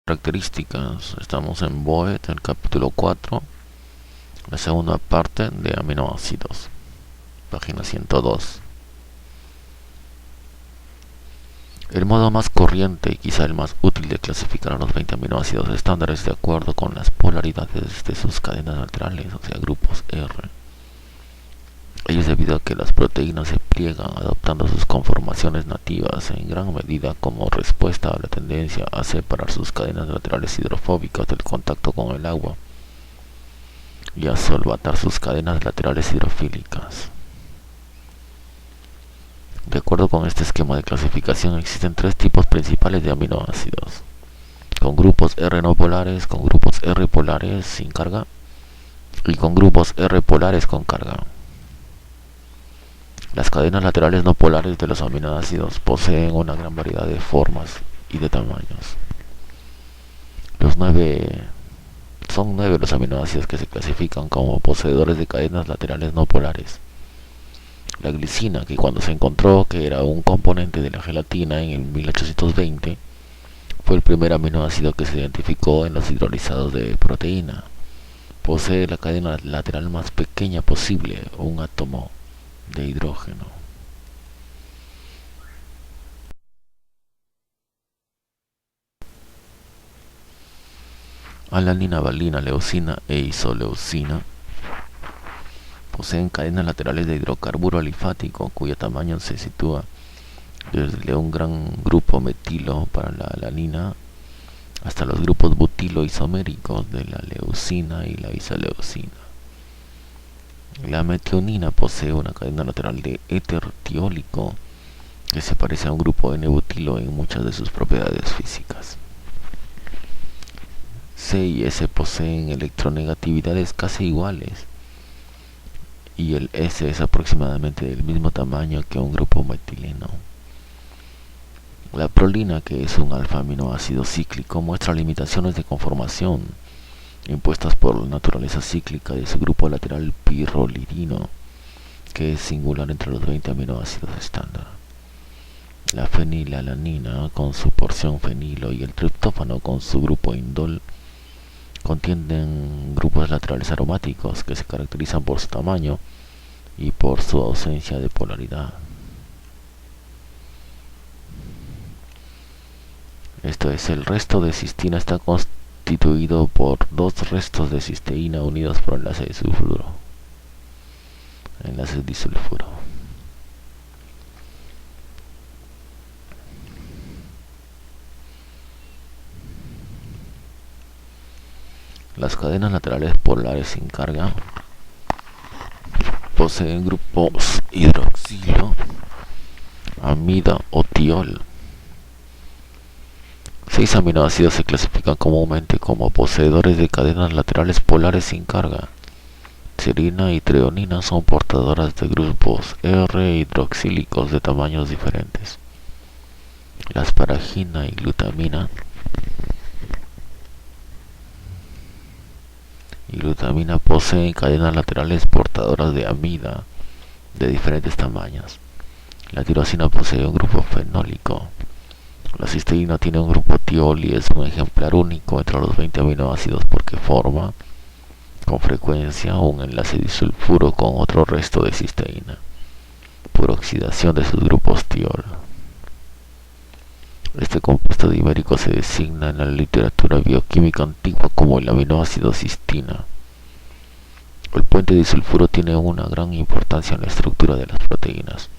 características. Estamos en BOET, el capítulo 4, la segunda parte de aminoácidos, página 102. El modo más corriente y quizá el más útil de clasificar a los 20 aminoácidos estándares de acuerdo con las polaridades de sus cadenas laterales, o sea, grupos R. Ello es debido a que las proteínas se pliegan adoptando sus conformaciones nativas en gran medida como respuesta a la tendencia a separar sus cadenas laterales hidrofóbicas del contacto con el agua y a solvatar sus cadenas laterales hidrofílicas. De acuerdo con este esquema de clasificación, existen tres tipos principales de aminoácidos: con grupos R no polares, con grupos R polares sin carga y con grupos R polares con carga. Las cadenas laterales no polares de los aminoácidos poseen una gran variedad de formas y de tamaños. Son 9 los aminoácidos que se clasifican como poseedores de cadenas laterales no polares. La glicina, que cuando se encontró que era un componente de la gelatina en el 1820, fue el primer aminoácido que se identificó en los hidrolizados de proteína. Posee la cadena lateral más pequeña posible, un átomo de hidrógeno. Alanina, valina, leucina e isoleucina poseen cadenas laterales de hidrocarburo alifático cuyo tamaño se sitúa desde un gran grupo metilo para la alanina hasta los grupos butilo isoméricos de la leucina y la isoleucina. La metionina posee una cadena lateral de éter tiólico que se parece a un grupo N-butilo en muchas de sus propiedades físicas. C y S poseen electronegatividades casi iguales y el S es aproximadamente del mismo tamaño que un grupo metileno. La prolina, que es un alfa-aminoácido cíclico, muestra limitaciones de conformación impuestas por la naturaleza cíclica de su grupo lateral pirrolidino, que es singular entre los 20 aminoácidos estándar. La fenilalanina, con su porción fenilo, y el triptófano, con su grupo indol, contienen grupos laterales aromáticos que se caracterizan por su tamaño y por su ausencia de polaridad. Esto es, el resto de cistina está constituido por dos restos de cisteína unidos por enlace disulfuro. Las cadenas laterales polares sin carga poseen grupos hidroxilo, amida o tiol. 6 aminoácidos se clasifican comúnmente como poseedores de cadenas laterales polares sin carga. Serina y treonina son portadoras de grupos R hidroxílicos de tamaños diferentes. La asparagina y glutamina poseen cadenas laterales portadoras de amida de diferentes tamaños. La tirosina posee un grupo fenólico. La cisteína tiene un grupo tiol y es un ejemplar único entre los 20 aminoácidos porque forma con frecuencia un enlace disulfuro con otro resto de cisteína por oxidación de sus grupos tiol. Este compuesto dimérico se designa en la literatura bioquímica antigua como el aminoácido cistina. El puente disulfuro tiene una gran importancia en la estructura de las proteínas.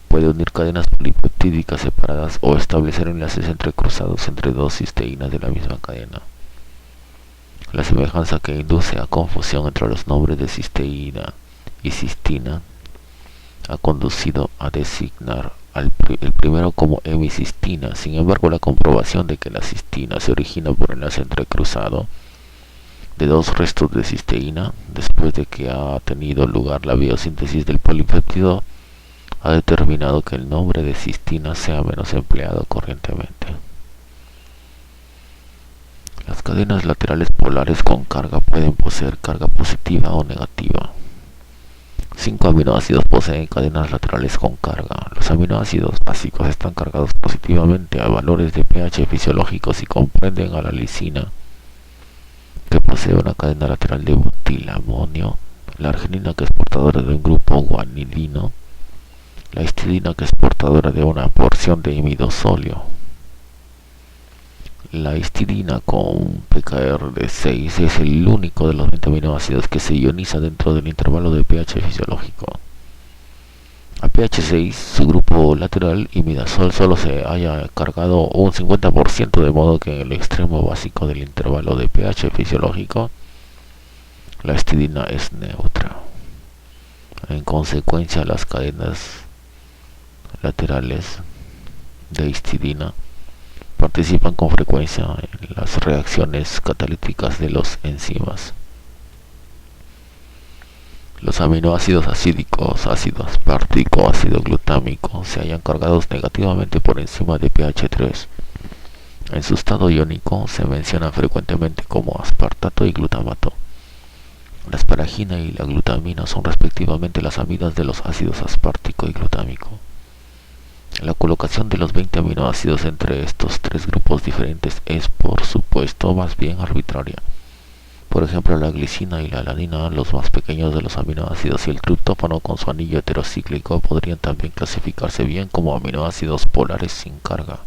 Puede unir cadenas polipeptídicas separadas o establecer enlaces entrecruzados entre dos cisteínas de la misma cadena. La semejanza que induce a confusión entre los nombres de cisteína y cistina ha conducido a designar el primero como hemicistina. Sin embargo, la comprobación de que la cistina se origina por enlace entrecruzado de dos restos de cisteína después de que ha tenido lugar la biosíntesis del polipéptido ha determinado que el nombre de cistina sea menos empleado corrientemente. Las cadenas laterales polares con carga pueden poseer carga positiva o negativa. 5 aminoácidos poseen cadenas laterales con carga. Los aminoácidos básicos están cargados positivamente a valores de pH fisiológicos y comprenden a la lisina, que posee una cadena lateral de butilamonio, la arginina, que es portadora de un grupo guanilino, la histidina, que es portadora de una porción de imidazolio. La histidina con pKr de 6 es el único de los 20 aminoácidos que se ioniza dentro del intervalo de pH fisiológico. A pH 6, su grupo lateral imidazol solo se haya cargado un 50%, de modo que en el extremo básico del intervalo de pH fisiológico, la histidina es neutra. En consecuencia, las cadenas laterales de histidina participan con frecuencia en las reacciones catalíticas de los enzimas. Los aminoácidos acídicos, ácido aspartico, ácido glutámico, se hallan cargados negativamente por encima de pH 3. En su estado iónico se mencionan frecuentemente como aspartato y glutamato. La asparagina y la glutamina son respectivamente las amidas de los ácidos aspartico y glutámico. La colocación de los 20 aminoácidos entre estos tres grupos diferentes es, por supuesto, más bien arbitraria. Por ejemplo, la glicina y la alanina, los más pequeños de los aminoácidos, y el triptófano con su anillo heterocíclico podrían también clasificarse bien como aminoácidos polares sin carga.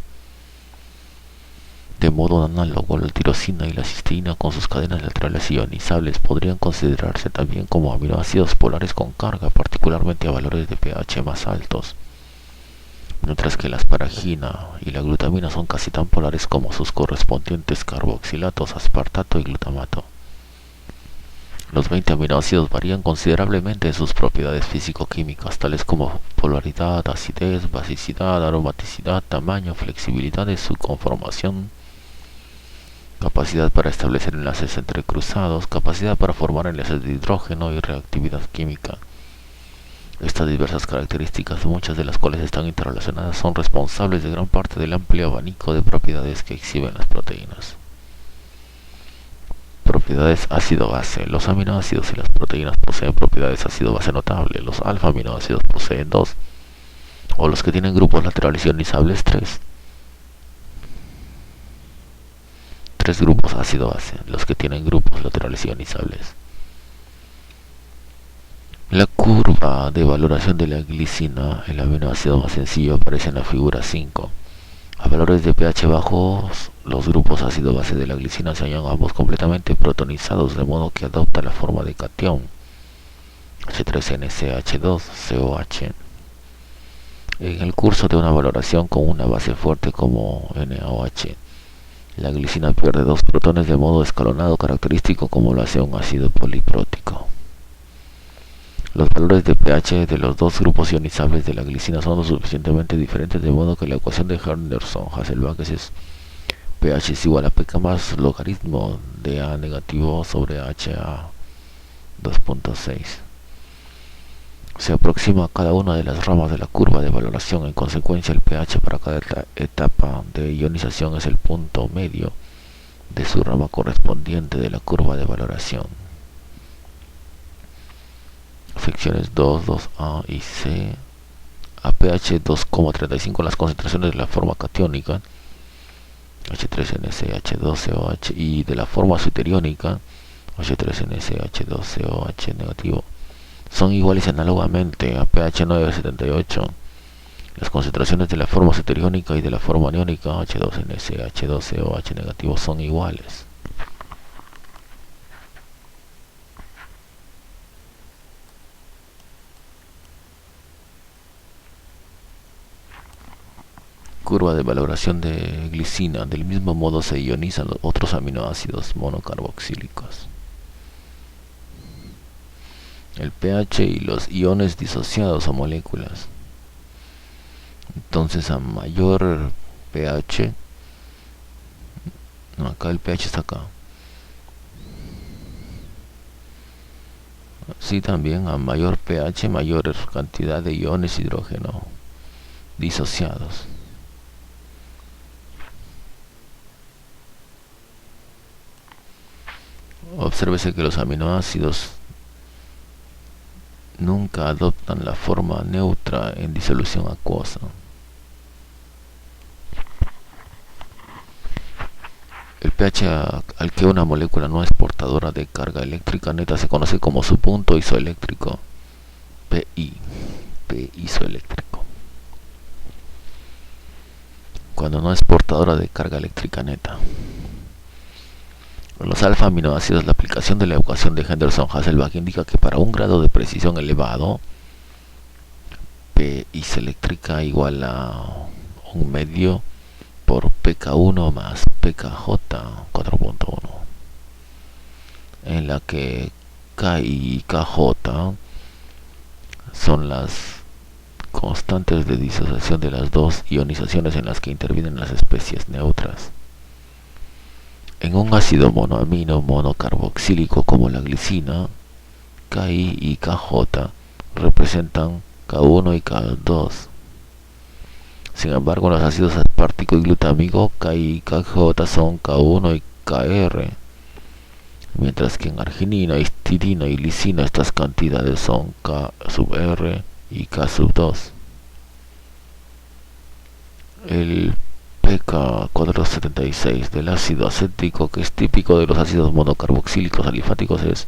De modo análogo, la tirosina y la cisteína con sus cadenas laterales ionizables podrían considerarse también como aminoácidos polares con carga, particularmente a valores de pH más altos, mientras que la asparagina y la glutamina son casi tan polares como sus correspondientes carboxilatos, aspartato y glutamato. Los 20 aminoácidos varían considerablemente en sus propiedades físico-químicas, tales como polaridad, acidez, basicidad, aromaticidad, tamaño, flexibilidad de su conformación, capacidad para establecer enlaces entrecruzados, capacidad para formar enlaces de hidrógeno y reactividad química. Estas diversas características, muchas de las cuales están interrelacionadas, son responsables de gran parte del amplio abanico de propiedades que exhiben las proteínas. Propiedades ácido-base. Los aminoácidos y las proteínas poseen propiedades ácido-base notables. Los alfa-aminoácidos poseen 2, o los que tienen grupos laterales ionizables 3. 3 grupos ácido-base, los que tienen grupos laterales ionizables. La curva de valoración de la glicina, el aminoácido más sencillo, aparece en la figura 5. A valores de pH bajos, los grupos ácido-base de la glicina se hallan ambos completamente protonizados, de modo que adopta la forma de catión, H3NCH2COH. En el curso de una valoración con una base fuerte como NaOH, la glicina pierde 2 protones de modo escalonado característico, como lo hace un ácido poliprótico. Los valores de pH de los dos grupos ionizables de la glicina son lo suficientemente diferentes, de modo que la ecuación de Henderson-Hasselbalch es pH es igual a pK más logaritmo de A negativo sobre HA 2.6. Se aproxima a cada una de las ramas de la curva de valoración. En consecuencia, el pH para cada etapa de ionización es el punto medio de su rama correspondiente de la curva de valoración. Secciones 2, 2A y C. A pH 2,35 las concentraciones de la forma catiónica, H3NCH2COH, y de la forma suteriónica, H3NCH2COH negativo, son iguales análogamente. A pH 9,78 las concentraciones de la forma suteriónica y de la forma aniónica, H2NCH2COH negativo, son iguales. Curva de valoración de glicina. Del mismo modo se ionizan los otros aminoácidos monocarboxílicos. El pH y los iones disociados a moléculas. Entonces, a mayor pH, no, acá el pH está acá. Sí, también a mayor pH, mayor cantidad de iones hidrógeno disociados. Obsérvese que los aminoácidos nunca adoptan la forma neutra en disolución acuosa. El pH al que una molécula no es portadora de carga eléctrica neta se conoce como su punto isoeléctrico, Pi isoeléctrico. Cuando no es portadora de carga eléctrica neta. En los alfa aminoácidos, la aplicación de la ecuación de Henderson-Hasselbalch indica que para un grado de precisión elevado, P isoeléctrica igual a un medio por pK1 más pKj 4.1, en la que K y KJ son las constantes de disociación de las dos ionizaciones en las que intervienen las especies neutras. En un ácido monoamino monocarboxílico como la glicina, Ki y KJ representan K1 y K2. Sin embargo, en los ácidos aspartico y glutámico, Ki y KJ son K1 y Kr, mientras que en arginina, histidina y lisina estas cantidades son K sub R y K sub 2. El pK476 del ácido acético, que es típico de los ácidos monocarboxílicos alifáticos, es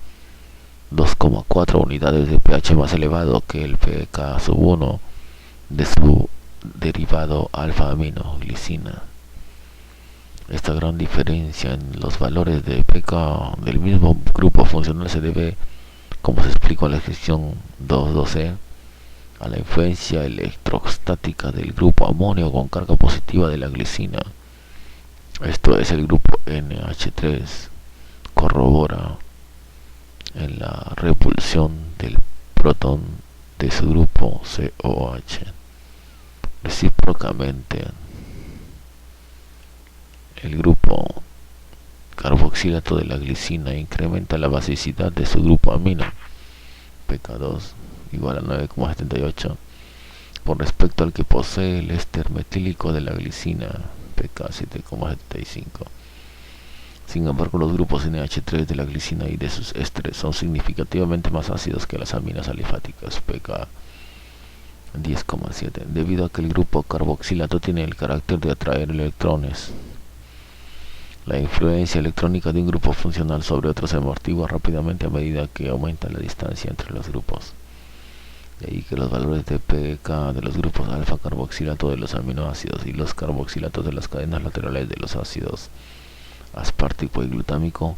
2,4 unidades de pH más elevado que el pK sub 1 de su derivado alfa-amino glicina. Esta gran diferencia en los valores de pK del mismo grupo funcional se debe, como se explicó en la descripción 2.2e, a la influencia electrostática del grupo amonio con carga positiva de la glicina. Esto es, el grupo NH3 corrobora en la repulsión del protón de su grupo COH. Recíprocamente, el grupo carboxilato de la glicina incrementa la basicidad de su grupo amino, pK2 igual a 9,78, con respecto al que posee el éster metílico de la glicina, pK 7,75. Sin embargo, los grupos NH3 de la glicina y de sus ésteres son significativamente más ácidos que las aminas alifáticas, pK 10,7, debido a que el grupo carboxilato tiene el carácter de atraer electrones. La influencia electrónica de un grupo funcional sobre otro se amortigua rápidamente a medida que aumenta la distancia entre los grupos. De ahí que los valores de pK de los grupos alfa carboxilato de los aminoácidos y los carboxilatos de las cadenas laterales de los ácidos aspartico y glutámico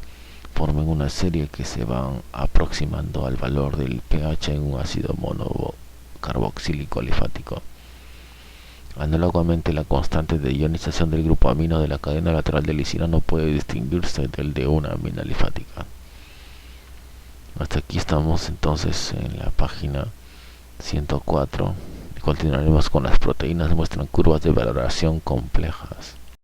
formen una serie que se van aproximando al valor del pH en un ácido monocarboxílico alifático. Análogamente, la constante de ionización del grupo amino de la cadena lateral de lisina no puede distinguirse del de una amina alifática. Hasta aquí estamos entonces en la página 104 y continuaremos con las proteínas. Muestran curvas de valoración complejas.